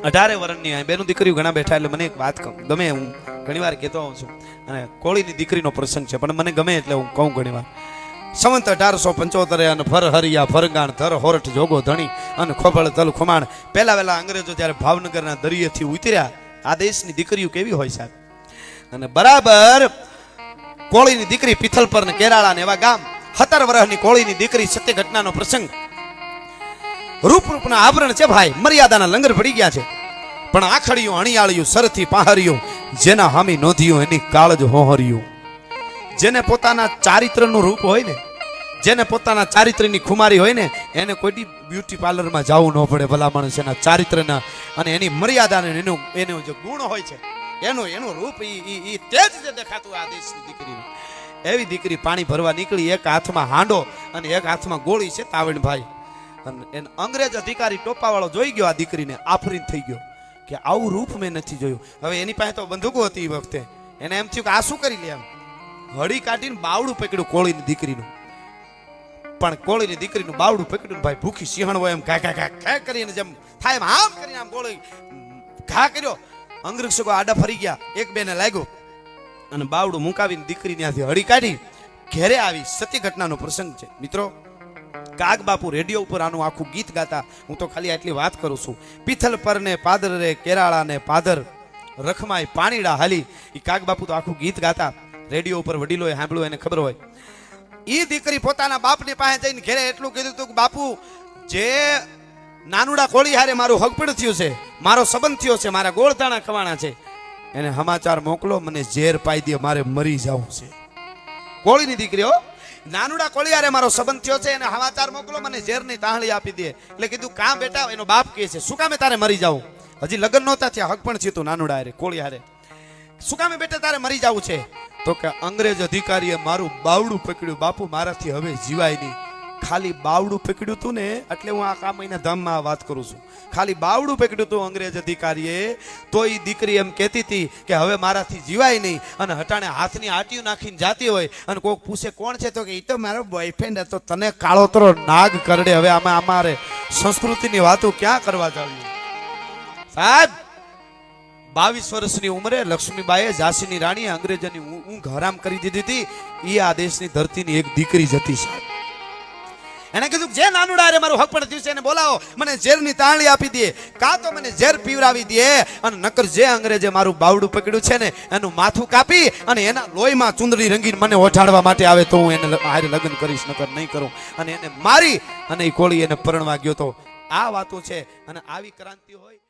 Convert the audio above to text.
18 વર્ષની બેનું દીકરીઓ ઘણા બેઠા એટલે મને એક વાત ગમે, હું ઘણીવાર કહેતો હોઉં છું, અને કોળીની દીકરીનો પ્રસંગ છે પણ મને ગમે એટલે હું કહું ઘણીવાર. સંવંત 1875 અને ફર હરિયા ફરગાણ ધર હોરઠ જોગો ધણી અને ખોબળ તલ ખુમાણ. પહેલા વહેલા અંગ્રેજો જ્યારે ભાવનગરના દરિયેથી ઉતર્યા, આ દેશની દીકરીઓ કેવી હોય સાહેબ. અને બરાબર કોળીની દીકરી પિથલપર ને કેરાળા ને એવા ગામ, 17 વર્ષની કોળીની દીકરી, સત્ય ઘટનાનો પ્રસંગ. રૂપના આવરણ છે ભાઈ, મર્યાદાના લંગર પડી ગયા છે, પણ આખડિયું અણિયાળિયું સરથી પહારિયું, જેના હામી નોંધ્યું એની કાળજ હોહરિયું. જેને પોતાના ચારિત્રનું રૂપ હોય ને, જેને પોતાના ચારિત્રની ખુમારી હોય ને, એને કોઈ બ્યુટી પાર્લરમાં જવું ન પડે. ભલા માણસ એના ચારિત્રના અને એની મર્યાદા ને એનો જે ગુણ હોય છે, એનું રૂપ ઈ તેજ જે દેખાતું આ દેશની દીકરીનું. એવી દીકરી પાણી ભરવા નીકળી, એક હાથમાં હાંડો અને એક હાથમાં ગોળી છે તાવણભાઈ. અને એને અંગ્રેજ અધિકારી ટોપાવાળો જોઈ ગયો, આ દીકરીને આફરીન થઈ ગયો કે આવું રૂપ મેં નથી જોયું. હવે એની પાસે તો બંદૂકો હતી એ વખતે, એને એમ થયું કે આ શું કરી લે, એમ હળી કાઢીને બાવડું પકડ્યું કોળીની દીકરીનું. પણ કોળીની દીકરીનું બાવડું પકડ્યું ભાઈ, ભૂખી સિંહણ હોય એમ ઘા ઘા ઘા ઘા કરીને જેમ થાય એમ આમ કરીને આમ ગોળી ઘા કર્યો. અંગ્રેજ સગો આડા ફરી ગયા, એક બેને લાગ્યો અને બાવડું મુકાવીને દીકરી ત્યાંથી હળી કાઢી ઘેરે આવી. સત્ય ઘટનાનો પ્રસંગ છે મિત્રો. કાગ બાપુ રેડિયો ઉપર આનું આખું ગીત ગાતા, હું તો ખાલી આટલી વાત કરું છું. પિથલ પર ને પાદર રે કેરાળા ને પાદર રખમાય પાણીડા હાલી, એ કાગ બાપુ તો આખું ગીત ગાતા. રેડિયો ઉપર વડીલોએ સાંભળ્યું, એને ખબર હોય. એ દીકરી પોતાના બાપની પાસે જઈને ઘેરે એટલું કીધું હતું કે બાપુ, જે નાનુડા કોળી હારે મારું હગપડ થયું છે, મારો સંબંધ થયો છે, મારા ગોળધાણા ખવાણા છે, એને સમાચાર મોકલો, મને ઝેર પાઈ દે, મારે મરી જવું છે. કોળીની દીકરીઓ, નાનુડા કોળી હારે મારો સંબંધ થયો છે, એને સમાચાર મોકલો, મને ઝેરની તાહળી આપી દે. એટલે કીધું કાં બેટા, એનો બાપ કહે છે શું કામે તારે મરી જાવું, હજી લગ્ન નહોતા થયા, હગ પણ થયું તું નાનુડા હારે કોળી હારે, શું કામે બેટા તારે મરી જવું છે? તો કે અંગ્રેજ અધિકારીએ મારું બાવડું પકડ્યું બાપુ, મારાથી હવે જીવાય નહીં. ખાલી બાવડું પકડ્યું તું ને, એટલે હું આ મહિના ધામમાં વાત કરું છું. ખાલી બાવડું પકડ્યું તું અંગ્રેજ અધિકારીએ, તો એ દીકરી એમ કહેતી હતી કે હવે મારાથી જીવાય નહીં. અને હટાણે હાથની આટીયું નાખીને જાતી હોય, અને કોઈક પૂછે કોણ છે, તો કે એ તો મારો બોયફ્રેન્ડ હતો, તને કાળોતરો નાગ કરડે. હવે આમાં અમારે સંસ્કૃતિની વાતો ક્યાં કરવા જાવી સાહેબ. 22 વર્ષની ઉંમરે લક્ષ્મીબાઈએ, ઝાંસીની રાણીએ અંગ્રેજોની ઊંઘ હરામ કરી દીધી હતી. એ આ દેશની ધરતીની એક દીકરી જ હતી સાહેબ. એને કીધું જે નાનુડા રે મારું હક પણ થયું છે એને બોલાવો, મને ઝેરની તાળી આપી દે, કાં તો મને ઝેર પીવરાવી દે, અને નકર જે અંગ્રેજે મારું બાવડું પકડ્યું છે ને એનું માથું કાપી અને એના લોહીમાં ચુંદડી રંગીને મને ઓઢાડવા માટે આવે તો હું એને હારે લગ્ન કરીશ, નકર નહીં કરું. અને એને મારી અને એ કોળી એને પરણવા ગયો તો. આ વાતો છે, અને આવી ક્રાંતિ હોય.